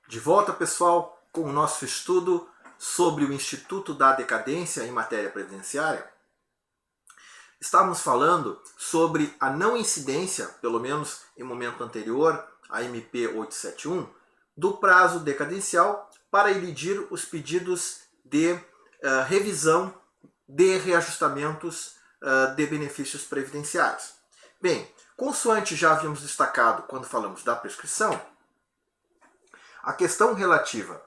De volta, pessoal, com o nosso estudo sobre o Instituto da Decadência em matéria previdenciária. Estávamos falando sobre a não incidência, pelo menos em momento anterior, a MP 871, do prazo decadencial para elidir os pedidos de revisão de reajustamentos de benefícios previdenciários. Bem, consoante já havíamos destacado quando falamos da prescrição, a questão relativa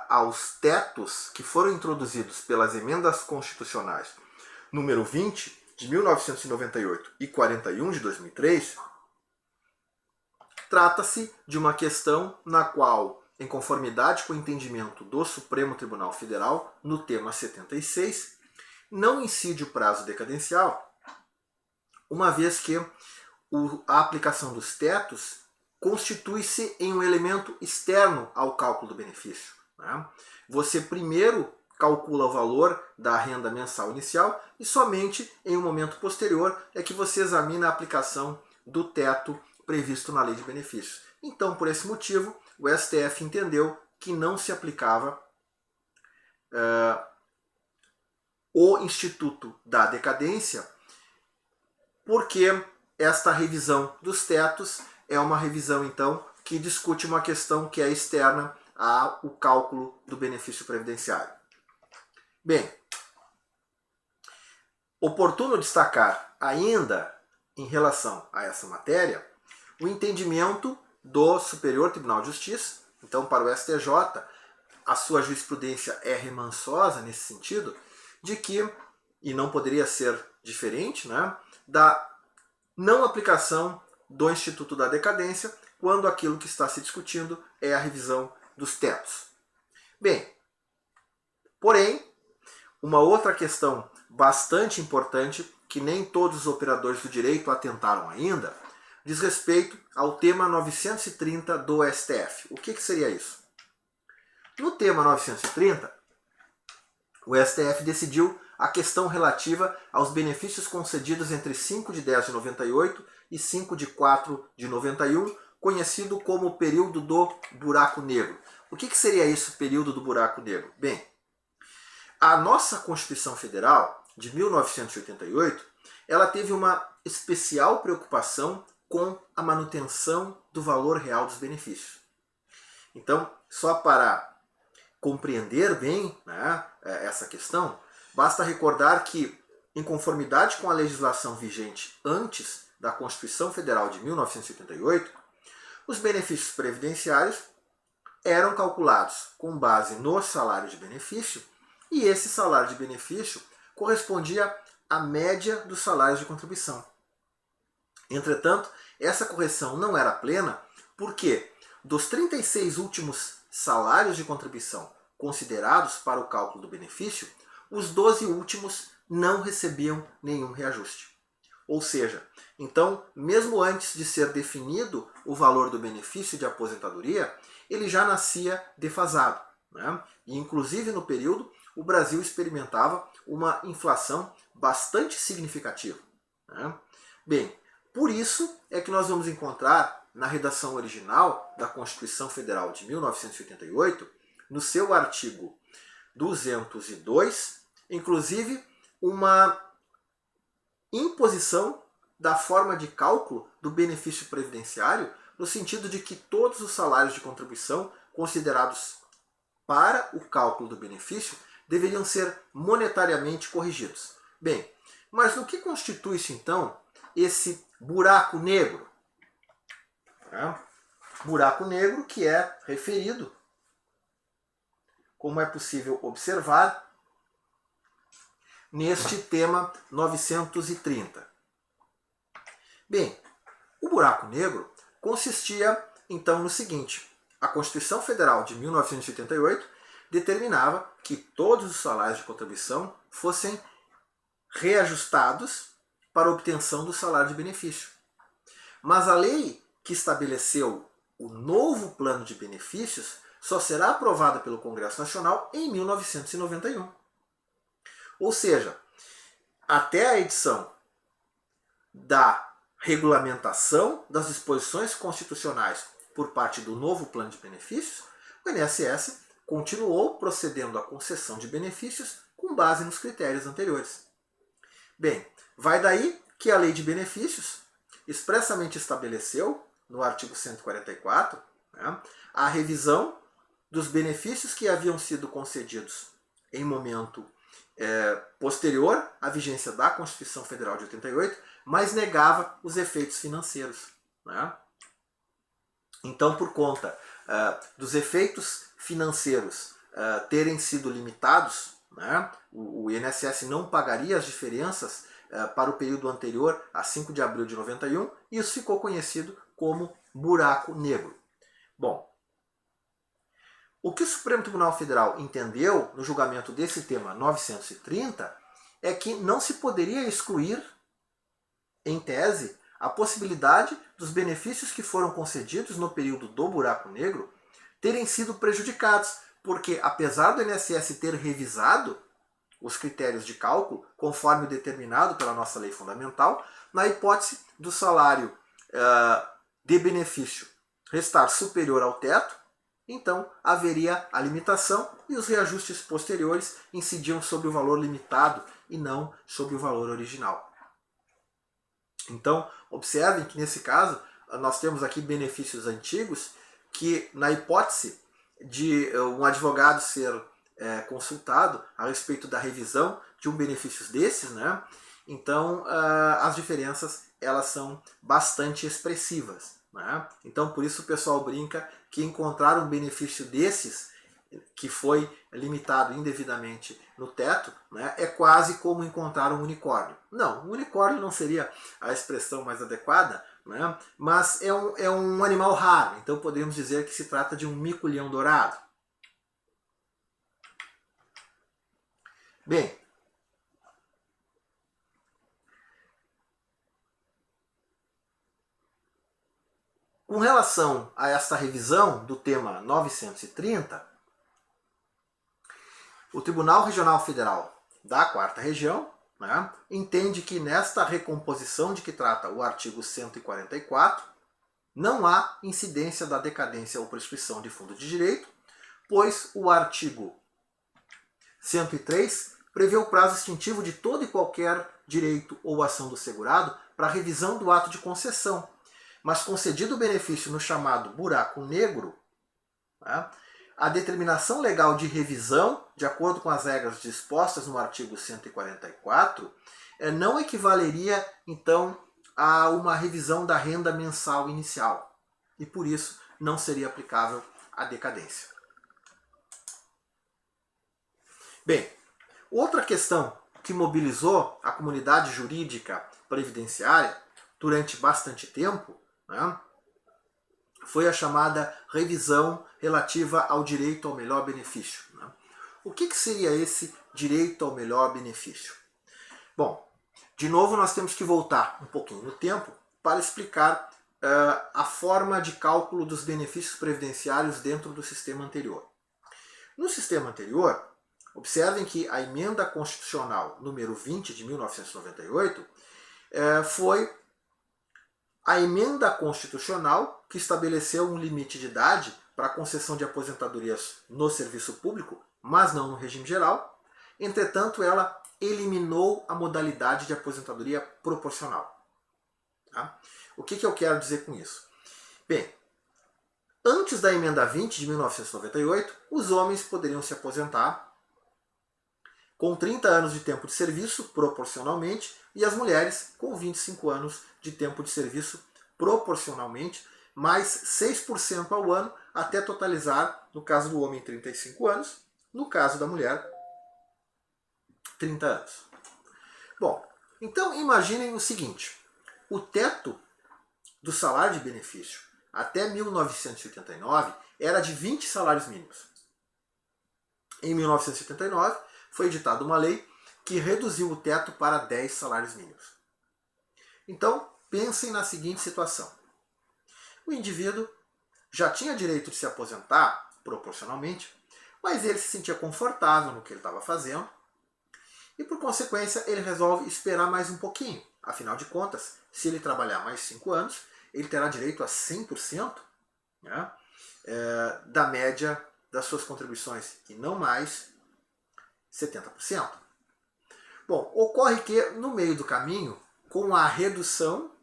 aos tetos que foram introduzidos pelas emendas constitucionais número 20 de 1998 e 41 de 2003, trata-se de uma questão na qual, em conformidade com o entendimento do Supremo Tribunal Federal, no tema 76, não incide o prazo decadencial, uma vez que a aplicação dos tetos constitui-se em um elemento externo ao cálculo do benefício. Você primeiro calcula o valor da renda mensal inicial e somente em um momento posterior é que você examina a aplicação do teto previsto na lei de benefícios. Então, por esse motivo, o STF entendeu que não se aplicava o Instituto da Decadência, porque esta revisão dos tetos é uma revisão, então, que discute uma questão que é externa ao cálculo do benefício previdenciário. Bem, oportuno destacar ainda, em relação a essa matéria, o entendimento do Superior Tribunal de Justiça. Então, para o STJ, a sua jurisprudência é remansosa nesse sentido, de que, e não poderia ser diferente, da não aplicação do Instituto da Decadência, quando aquilo que está se discutindo é a revisão dos tetos. Bem, porém, uma outra questão bastante importante, que nem todos os operadores do direito atentaram ainda, diz respeito ao tema 930 do STF. O que seria isso? No tema 930, o STF decidiu a questão relativa aos benefícios concedidos entre 5 de 10 de 98 e 5 de 4 de 91, conhecido como o período do buraco negro. O que seria isso, período do buraco negro? Bem, a nossa Constituição Federal, de 1988, ela teve uma especial preocupação com a manutenção do valor real dos benefícios. Então, só para compreender bem essa questão, basta recordar que, em conformidade com a legislação vigente antes da Constituição Federal de 1988, os benefícios previdenciários eram calculados com base no salário de benefício, e esse salário de benefício correspondia à média dos salários de contribuição. Entretanto, essa correção não era plena porque, dos 36 últimos salários de contribuição considerados para o cálculo do benefício, os 12 últimos não recebiam nenhum reajuste. Ou seja, então, mesmo antes de ser definido o valor do benefício de aposentadoria, ele já nascia defasado. E, inclusive, no período, o Brasil experimentava uma inflação bastante significativa. Bem, por isso é que nós vamos encontrar na redação original da Constituição Federal de 1988, no seu artigo 202, inclusive uma imposição da forma de cálculo do benefício previdenciário, no sentido de que todos os salários de contribuição considerados para o cálculo do benefício deveriam ser monetariamente corrigidos. Bem, mas no que constitui-se então esse buraco negro? Buraco negro que é referido, como é possível observar, neste tema 930. Bem, o buraco negro consistia então no seguinte: a Constituição Federal de 1988 determinava que todos os salários de contribuição fossem reajustados para a obtenção do salário de benefício. Mas a lei que estabeleceu o novo plano de benefícios só será aprovada pelo Congresso Nacional em 1991. Ou seja, até a edição da regulamentação das disposições constitucionais por parte do novo plano de benefícios, o INSS continuou procedendo à concessão de benefícios com base nos critérios anteriores. Bem, vai daí que a Lei de Benefícios expressamente estabeleceu, no artigo 144, né, a revisão dos benefícios que haviam sido concedidos em momento posterior à vigência da Constituição Federal de 88, mas negava os efeitos financeiros. Né? Então, por conta dos efeitos financeiros terem sido limitados, né, o INSS não pagaria as diferenças para o período anterior a 5 de abril de 91, e isso ficou conhecido como buraco negro. Bom, o que o Supremo Tribunal Federal entendeu no julgamento desse tema 930 é que não se poderia excluir, em tese, a possibilidade dos benefícios que foram concedidos no período do buraco negro terem sido prejudicados, porque apesar do INSS ter revisado os critérios de cálculo, conforme o determinado pela nossa lei fundamental, na hipótese do salário de benefício restar superior ao teto, então haveria a limitação e os reajustes posteriores incidiam sobre o valor limitado e não sobre o valor original. Então, observem que nesse caso nós temos aqui benefícios antigos que, na hipótese de um advogado ser consultado a respeito da revisão de um benefício desses, né? Então as diferenças elas são bastante expressivas. Né? Então por isso o pessoal brinca que encontrar um benefício desses que foi limitado indevidamente no teto, né, é quase como encontrar um unicórnio. Não, um unicórnio não seria a expressão mais adequada, né, mas é um animal raro, então poderíamos dizer que se trata de um mico-leão dourado. Bem, com relação a esta revisão do tema 930, o Tribunal Regional Federal da 4ª Região, né, entende que nesta recomposição de que trata o artigo 144, não há incidência da decadência ou prescrição de fundo de direito, pois o artigo 103 prevê o prazo extintivo de todo e qualquer direito ou ação do segurado para revisão do ato de concessão, mas concedido o benefício no chamado buraco negro, né, a determinação legal de revisão, de acordo com as regras dispostas no artigo 144, não equivaleria, então, a uma revisão da renda mensal inicial. E, por isso, não seria aplicável a decadência. Bem, outra questão que mobilizou a comunidade jurídica previdenciária durante bastante tempo, né, foi a chamada revisão relativa ao direito ao melhor benefício. Né? O que seria esse direito ao melhor benefício? Bom, de novo nós temos que voltar um pouquinho no tempo para explicar a forma de cálculo dos benefícios previdenciários dentro do sistema anterior. No sistema anterior, observem que a emenda constitucional número 20 de 1998 foi a emenda constitucional que estabeleceu um limite de idade para a concessão de aposentadorias no serviço público, mas não no regime geral. Entretanto, ela eliminou a modalidade de aposentadoria proporcional. Tá? O que eu quero dizer com isso? Bem, antes da emenda 20 de 1998, os homens poderiam se aposentar com 30 anos de tempo de serviço, proporcionalmente, e as mulheres com 25 anos de tempo de serviço, proporcionalmente, mais 6% ao ano, até totalizar, no caso do homem, 35 anos, no caso da mulher, 30 anos. Bom, então imaginem o seguinte, o teto do salário de benefício até 1989 era de 20 salários mínimos. Em 1989, foi editada uma lei que reduziu o teto para 10 salários mínimos. Então, pensem na seguinte situação. O indivíduo já tinha direito de se aposentar proporcionalmente, mas ele se sentia confortável no que ele estava fazendo e, por consequência, ele resolve esperar mais um pouquinho. Afinal de contas, se ele trabalhar mais 5 anos, ele terá direito a 100% né, da média das suas contribuições, e não mais 70%. Bom, ocorre que no meio do caminho, com a redução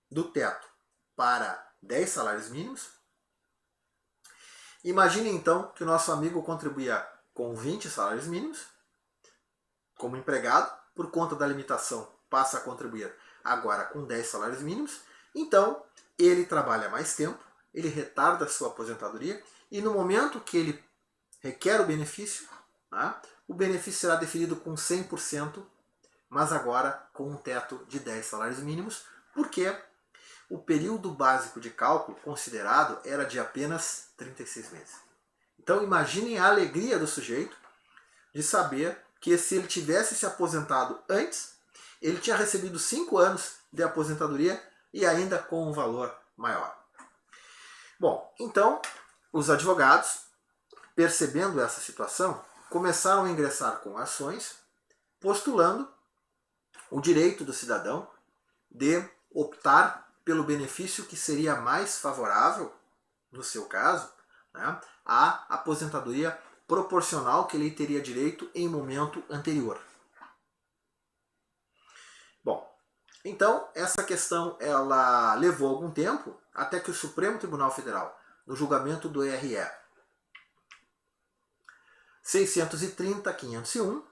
do teto para 10 salários mínimos, imagine então que o nosso amigo contribuía com 20 salários mínimos, como empregado, por conta da limitação passa a contribuir agora com 10 salários mínimos, então ele trabalha mais tempo, ele retarda a sua aposentadoria, e no momento que ele requer o benefício, né, o benefício será definido com 100%, mas agora com um teto de 10 salários mínimos, porque o período básico de cálculo considerado era de apenas 36 meses. Então imaginem a alegria do sujeito de saber que se ele tivesse se aposentado antes, ele tinha recebido 5 anos de aposentadoria e ainda com um valor maior. Bom, então os advogados, percebendo essa situação, começaram a ingressar com ações postulando o direito do cidadão de optar pelo benefício que seria mais favorável, no seu caso, né, à aposentadoria proporcional que ele teria direito em momento anterior. Bom, então essa questão ela levou algum tempo até que o Supremo Tribunal Federal, no julgamento do RE 630-501,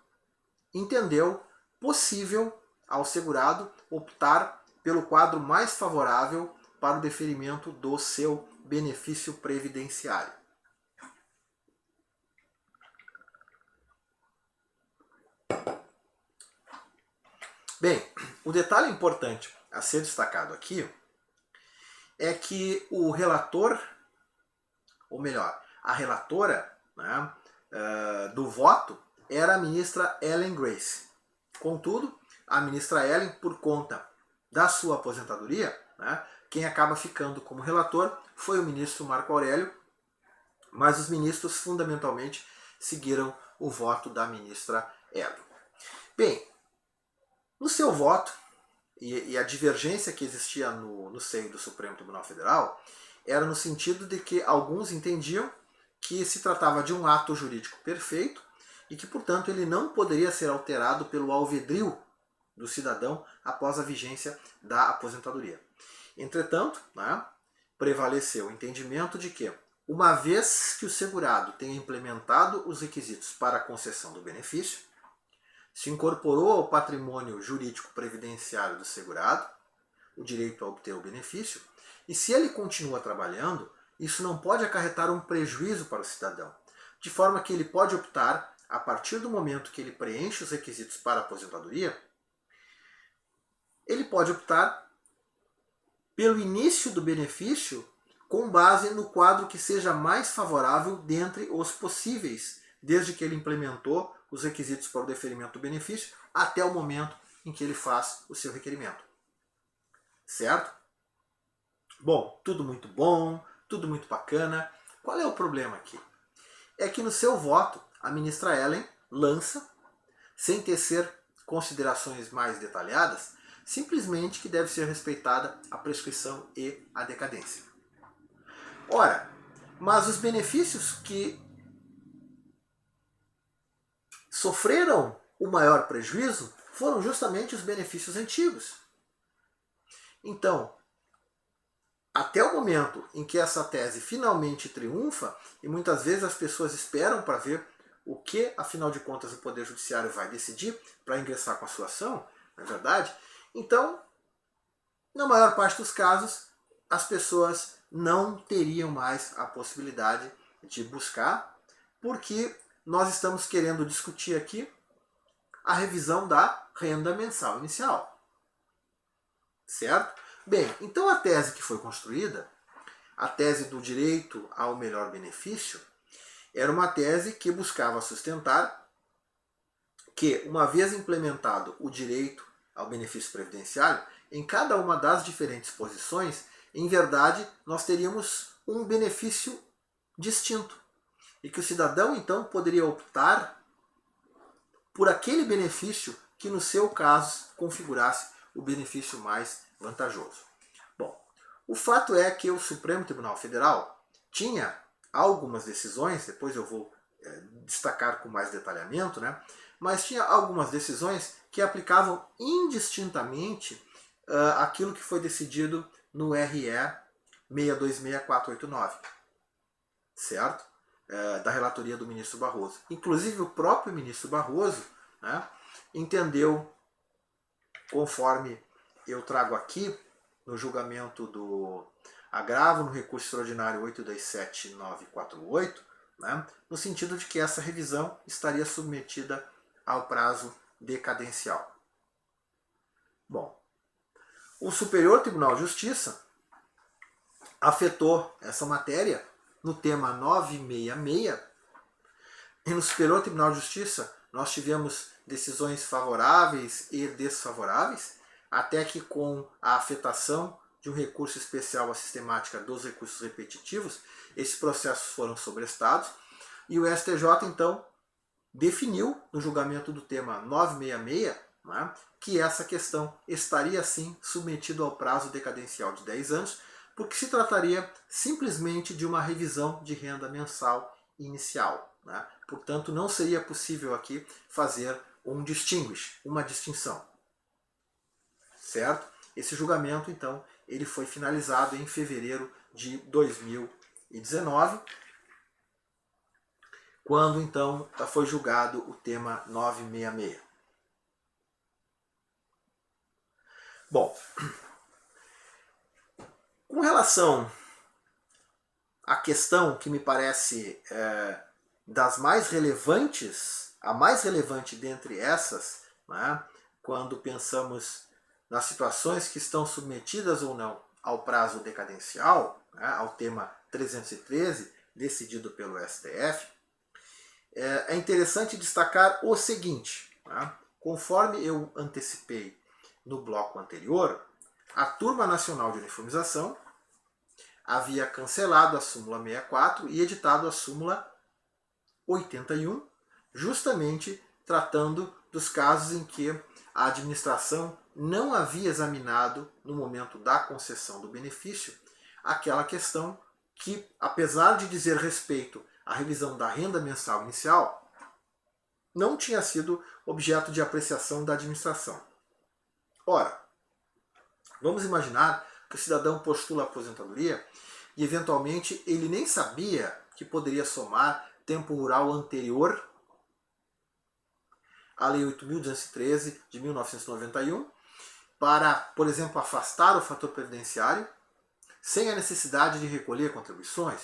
entendeu possível ao segurado optar pelo quadro mais favorável para o deferimento do seu benefício previdenciário. Bem, o detalhe importante a ser destacado aqui é que o relator, ou melhor, a relatora, né, do voto era a ministra Ellen Grace. Contudo, a ministra Ellen, por conta da sua aposentadoria, né, quem acaba ficando como relator foi o ministro Marco Aurélio, mas os ministros fundamentalmente seguiram o voto da ministra Ellen. Bem, no seu voto, e a divergência que existia no seio do Supremo Tribunal Federal era no sentido de que alguns entendiam que se tratava de um ato jurídico perfeito e que, portanto, ele não poderia ser alterado pelo alvedrio do cidadão após a vigência da aposentadoria. Entretanto, né, prevaleceu o entendimento de que, uma vez que o segurado tenha implementado os requisitos para a concessão do benefício, se incorporou ao patrimônio jurídico previdenciário do segurado o direito a obter o benefício, e se ele continua trabalhando, isso não pode acarretar um prejuízo para o cidadão, de forma que ele pode optar, a partir do momento que ele preenche os requisitos para a aposentadoria, ele pode optar pelo início do benefício com base no quadro que seja mais favorável dentre os possíveis, desde que ele implementou os requisitos para o deferimento do benefício até o momento em que ele faz o seu requerimento. Certo? Bom, tudo muito bacana. Qual é o problema aqui? É que no seu voto, a ministra Ellen lança, sem tecer considerações mais detalhadas, simplesmente que deve ser respeitada a prescrição e a decadência. Ora, mas os benefícios que sofreram o maior prejuízo foram justamente os benefícios antigos. Então, até o momento em que essa tese finalmente triunfa, e muitas vezes as pessoas esperam para ver o que, afinal de contas, o Poder Judiciário vai decidir para ingressar com a sua ação, não é verdade? Então, na maior parte dos casos, as pessoas não teriam mais a possibilidade de buscar, porque nós estamos querendo discutir aqui a revisão da renda mensal inicial. Certo? Bem, então a tese que foi construída, a tese do direito ao melhor benefício, era uma tese que buscava sustentar que, uma vez implementado o direito ao benefício previdenciário, em cada uma das diferentes posições, em verdade, nós teríamos um benefício distinto. E que o cidadão, então, poderia optar por aquele benefício que, no seu caso, configurasse o benefício mais vantajoso. Bom, o fato é que o Supremo Tribunal Federal tinha algumas decisões, depois eu vou destacar com mais detalhamento, né? Mas tinha algumas decisões que aplicavam indistintamente aquilo que foi decidido no RE 626489, certo? Da relatoria do ministro Barroso. Inclusive o próprio ministro Barroso, né, entendeu, conforme eu trago aqui no julgamento do agravo no recurso extraordinário 827948, né, no sentido de que essa revisão estaria submetida ao prazo decadencial. Bom, o Superior Tribunal de Justiça afetou essa matéria no tema 966, e no Superior Tribunal de Justiça nós tivemos decisões favoráveis e desfavoráveis, até que com a afetação de um recurso especial à sistemática dos recursos repetitivos, esses processos foram sobrestados, e o STJ então definiu no julgamento do tema 966, né, que essa questão estaria sim submetida ao prazo decadencial de 10 anos, porque se trataria simplesmente de uma revisão de renda mensal inicial, né? Portanto, não seria possível aqui fazer um distinguish, uma distinção. Certo? Esse julgamento, então, ele foi finalizado em fevereiro de 2019, quando, então, foi julgado o tema 966. Bom, com relação à questão que me parece das mais relevantes, a mais relevante dentre essas, né, quando pensamos nas situações que estão submetidas ou não ao prazo decadencial, né, ao tema 313, decidido pelo STF, é interessante destacar o seguinte, né, conforme eu antecipei no bloco anterior, a Turma Nacional de Uniformização havia cancelado a súmula 64 e editado a súmula 81, justamente tratando dos casos em que a administração não havia examinado, no momento da concessão do benefício, aquela questão que, apesar de dizer respeito à revisão da renda mensal inicial, não tinha sido objeto de apreciação da administração. Ora, vamos imaginar que o cidadão postula a aposentadoria e, eventualmente, ele nem sabia que poderia somar tempo rural anterior à Lei 8.213 de 1991 para, por exemplo, afastar o fator previdenciário sem a necessidade de recolher contribuições,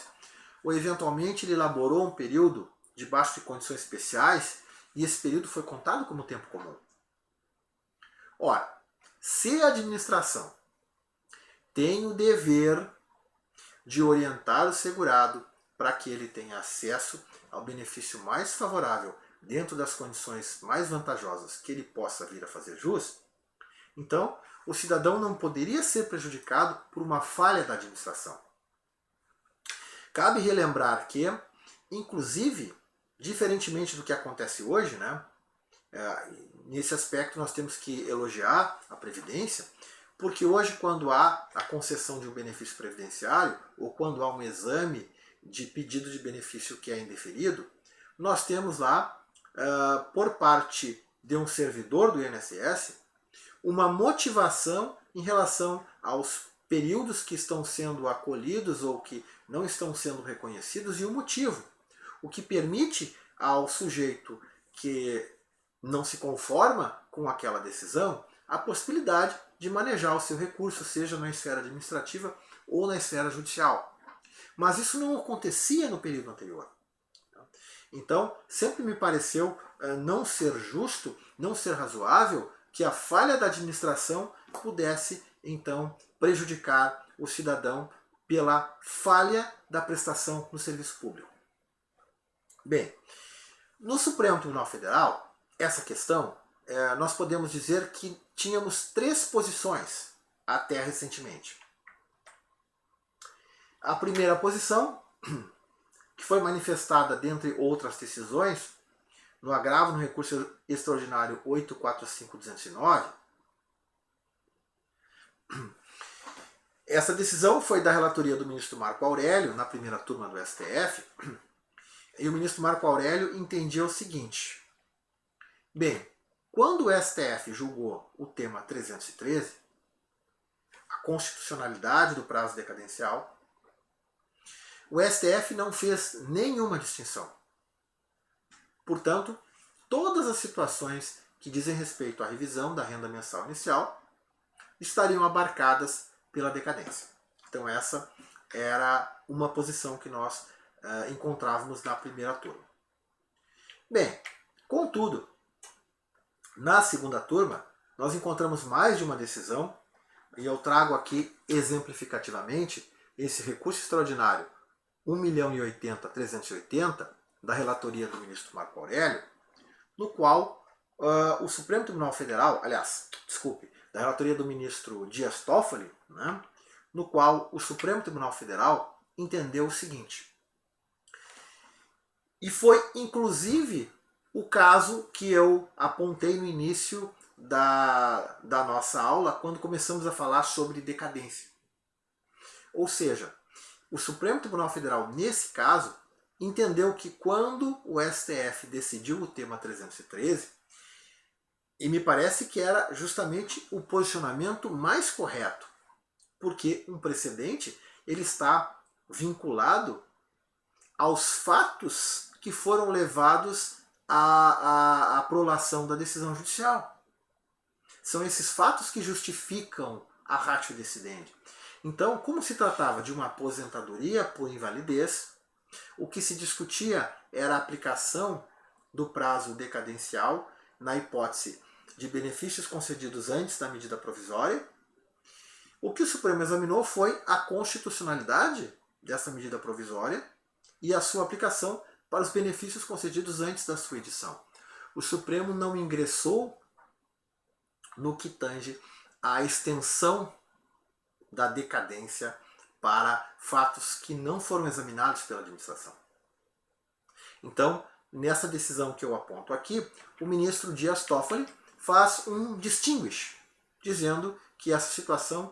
ou eventualmente ele elaborou um período debaixo de condições especiais e esse período foi contado como tempo comum. Ora, se a administração tem o dever de orientar o segurado para que ele tenha acesso ao benefício mais favorável dentro das condições mais vantajosas que ele possa vir a fazer jus, então o cidadão não poderia ser prejudicado por uma falha da administração. Cabe relembrar que, inclusive, diferentemente do que acontece hoje, né, nesse aspecto nós temos que elogiar a Previdência, porque hoje, quando há a concessão de um benefício previdenciário, ou quando há um exame de pedido de benefício que é indeferido, nós temos lá, por parte de um servidor do INSS, uma motivação em relação aos períodos que estão sendo acolhidos ou que não estão sendo reconhecidos e o motivo. O que permite ao sujeito que não se conforma com aquela decisão a possibilidade de manejar o seu recurso, seja na esfera administrativa ou na esfera judicial. Mas isso não acontecia no período anterior. Então, sempre me pareceu não ser justo, não ser razoável que a falha da administração pudesse, então, prejudicar o cidadão pela falha da prestação no serviço público. Bem, no Supremo Tribunal Federal, essa questão, nós podemos dizer que tínhamos 3 posições até recentemente. A primeira posição, que foi manifestada dentre outras decisões, no agravo no recurso extraordinário 845.209, Essa decisão foi da relatoria do ministro Marco Aurélio, na primeira turma do STF, e o ministro Marco Aurélio entendia o seguinte: bem, quando o STF julgou o tema 313, a constitucionalidade do prazo decadencial, o STF não fez nenhuma distinção. Portanto, todas as situações que dizem respeito à revisão da renda mensal inicial estariam abarcadas pela decadência. Então essa era uma posição que nós encontrávamos na primeira turma. Bem, contudo, na segunda turma, nós encontramos mais de uma decisão, e eu trago aqui exemplificativamente esse recurso extraordinário 1.080.380 da relatoria do ministro Marco Aurélio, no qual o Supremo Tribunal Federal, da relatoria do ministro Dias Toffoli, né, no qual o Supremo Tribunal Federal entendeu o seguinte. E foi, inclusive, o caso que eu apontei no início da nossa aula, quando começamos a falar sobre decadência. Ou seja, o Supremo Tribunal Federal, nesse caso, entendeu que quando o STF decidiu o tema 313, e me parece que era justamente o posicionamento mais correto, porque um precedente ele está vinculado aos fatos que foram levados à prolação da decisão judicial. São esses fatos que justificam a ratio decidendi. Então, como se tratava de uma aposentadoria por invalidez, o que se discutia era a aplicação do prazo decadencial na hipótese de benefícios concedidos antes da medida provisória. O que o Supremo examinou foi a constitucionalidade dessa medida provisória e a sua aplicação para os benefícios concedidos antes da sua edição. O Supremo não ingressou no que tange à extensão da decadência para fatos que não foram examinados pela administração. Então, nessa decisão que eu aponto aqui, o ministro Dias Toffoli faz um distinguish, dizendo que essa situação,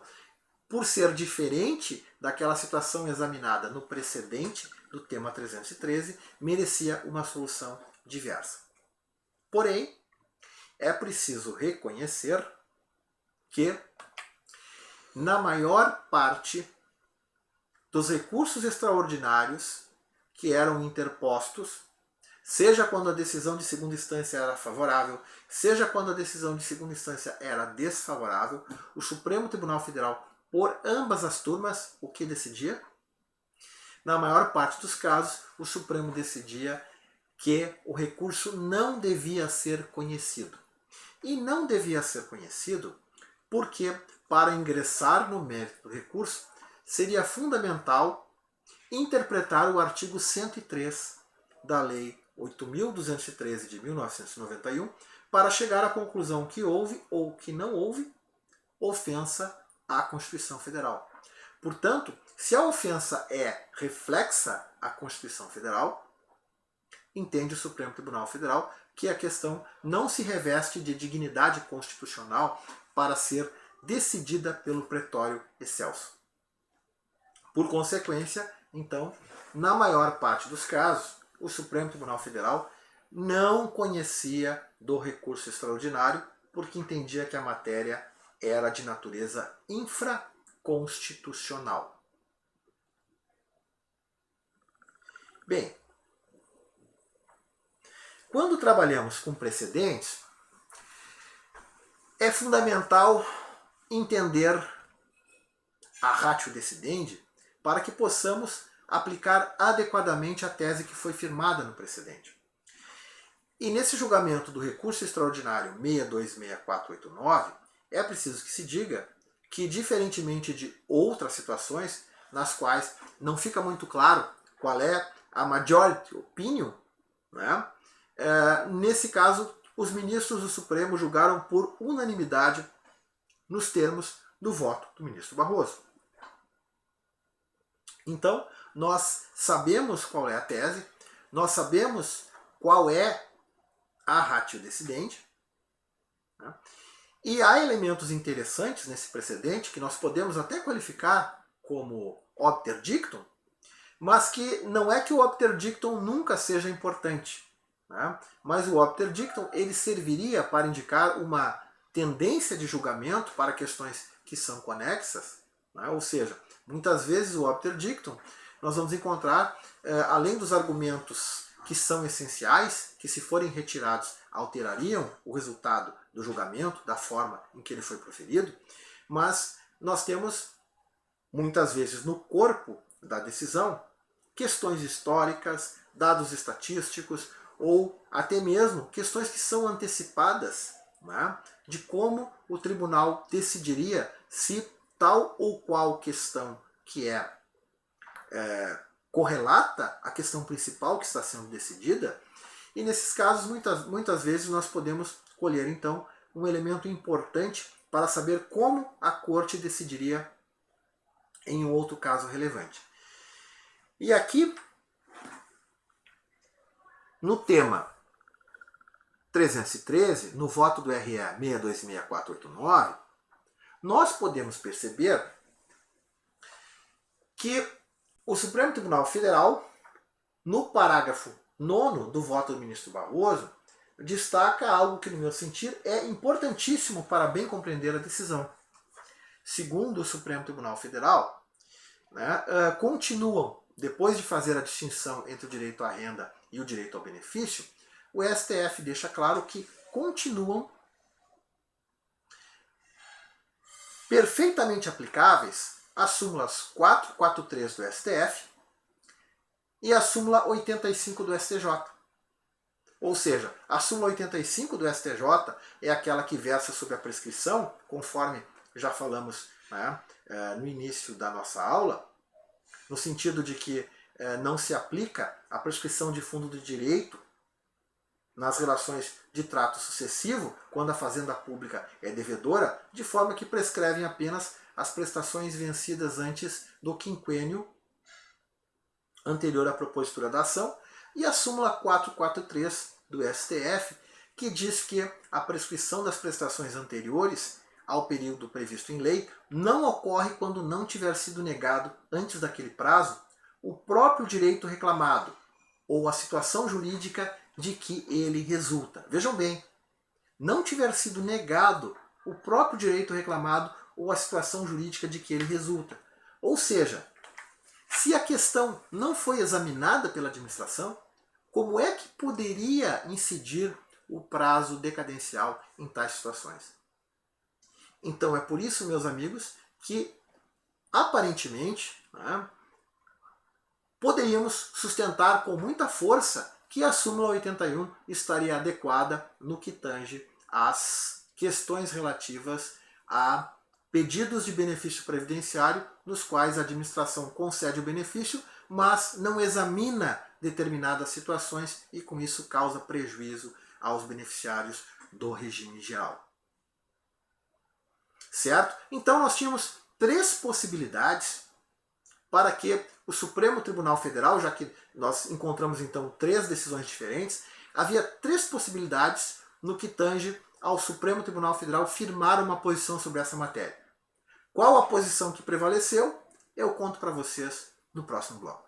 por ser diferente daquela situação examinada no precedente do tema 313, merecia uma solução diversa. Porém, é preciso reconhecer que, na maior parte dos recursos extraordinários que eram interpostos, seja quando a decisão de segunda instância era favorável, seja quando a decisão de segunda instância era desfavorável, o Supremo Tribunal Federal, por ambas as turmas, o que decidia? Na maior parte dos casos, o Supremo decidia que o recurso não devia ser conhecido. E não devia ser conhecido porque, para ingressar no mérito do recurso, seria fundamental interpretar o artigo 103 da Lei 8.213 de 1991 para chegar à conclusão que houve ou que não houve ofensa à Constituição Federal. Portanto, se a ofensa é reflexa à Constituição Federal, entende o Supremo Tribunal Federal que a questão não se reveste de dignidade constitucional para ser decidida pelo pretório excelso. Por consequência, então, na maior parte dos casos, o Supremo Tribunal Federal não conhecia do recurso extraordinário porque entendia que a matéria era de natureza infraconstitucional. Bem, quando trabalhamos com precedentes, é fundamental entender a ratio decidendi para que possamos aplicar adequadamente a tese que foi firmada no precedente. E nesse julgamento do recurso extraordinário 626489, é preciso que se diga que, diferentemente de outras situações nas quais não fica muito claro qual é a majority opinion, né? Nesse caso, os ministros do Supremo julgaram por unanimidade nos termos do voto do ministro Barroso. Então, nós sabemos qual é a tese, nós sabemos qual é a ratio decidendi, né? E há elementos interessantes nesse precedente que nós podemos até qualificar como obter dictum, mas que não é que o obter dictum nunca seja importante, né? Mas o obter dictum ele serviria para indicar uma tendência de julgamento para questões que são conexas, né? Ou seja, muitas vezes o obter dictum nós vamos encontrar, além dos argumentos que são essenciais, que se forem retirados alterariam o resultado do julgamento, da forma em que ele foi proferido, mas nós temos muitas vezes no corpo da decisão questões históricas, dados estatísticos ou até mesmo questões que são antecipadas, né, de como o tribunal decidiria se tal ou qual questão que é correlata à questão principal que está sendo decidida. E nesses casos, muitas vezes, nós podemos colher, então, um elemento importante para saber como a corte decidiria em um outro caso relevante. E aqui, no tema 313, no voto do RE 626489, nós podemos perceber que o Supremo Tribunal Federal, no parágrafo 9º do voto do ministro Barroso, destaca algo que, no meu sentir, é importantíssimo para bem compreender a decisão. Segundo o Supremo Tribunal Federal, né, continuam, depois de fazer a distinção entre o direito à renda e o direito ao benefício, o STF deixa claro que continuam perfeitamente aplicáveis as súmulas 443 do STF e a súmula 85 do STJ. Ou seja, a súmula 85 do STJ é aquela que versa sobre a prescrição, conforme já falamos, né, no início da nossa aula, no sentido de que não se aplica a prescrição de fundo de direito nas relações de trato sucessivo, quando a fazenda pública é devedora, de forma que prescrevem apenas as prestações vencidas antes do quinquênio anterior à propositura da ação, e a súmula 443 do STF, que diz que a prescrição das prestações anteriores ao período previsto em lei não ocorre quando não tiver sido negado antes daquele prazo o próprio direito reclamado ou a situação jurídica de que ele resulta. Vejam bem, não tiver sido negado o próprio direito reclamado ou a situação jurídica de que ele resulta. Ou seja, se a questão não foi examinada pela administração, como é que poderia incidir o prazo decadencial em tais situações? Então é por isso, meus amigos, que aparentemente, né, poderíamos sustentar com muita força que a súmula 81 estaria adequada no que tange às questões relativas a pedidos de benefício previdenciário nos quais a administração concede o benefício, mas não examina determinadas situações e com isso causa prejuízo aos beneficiários do regime geral. Certo? Então nós tínhamos três possibilidades para que o Supremo Tribunal Federal, já que nós encontramos então três decisões diferentes, havia três possibilidades no que tange ao Supremo Tribunal Federal firmar uma posição sobre essa matéria. Qual a posição que prevaleceu? Eu conto para vocês no próximo bloco.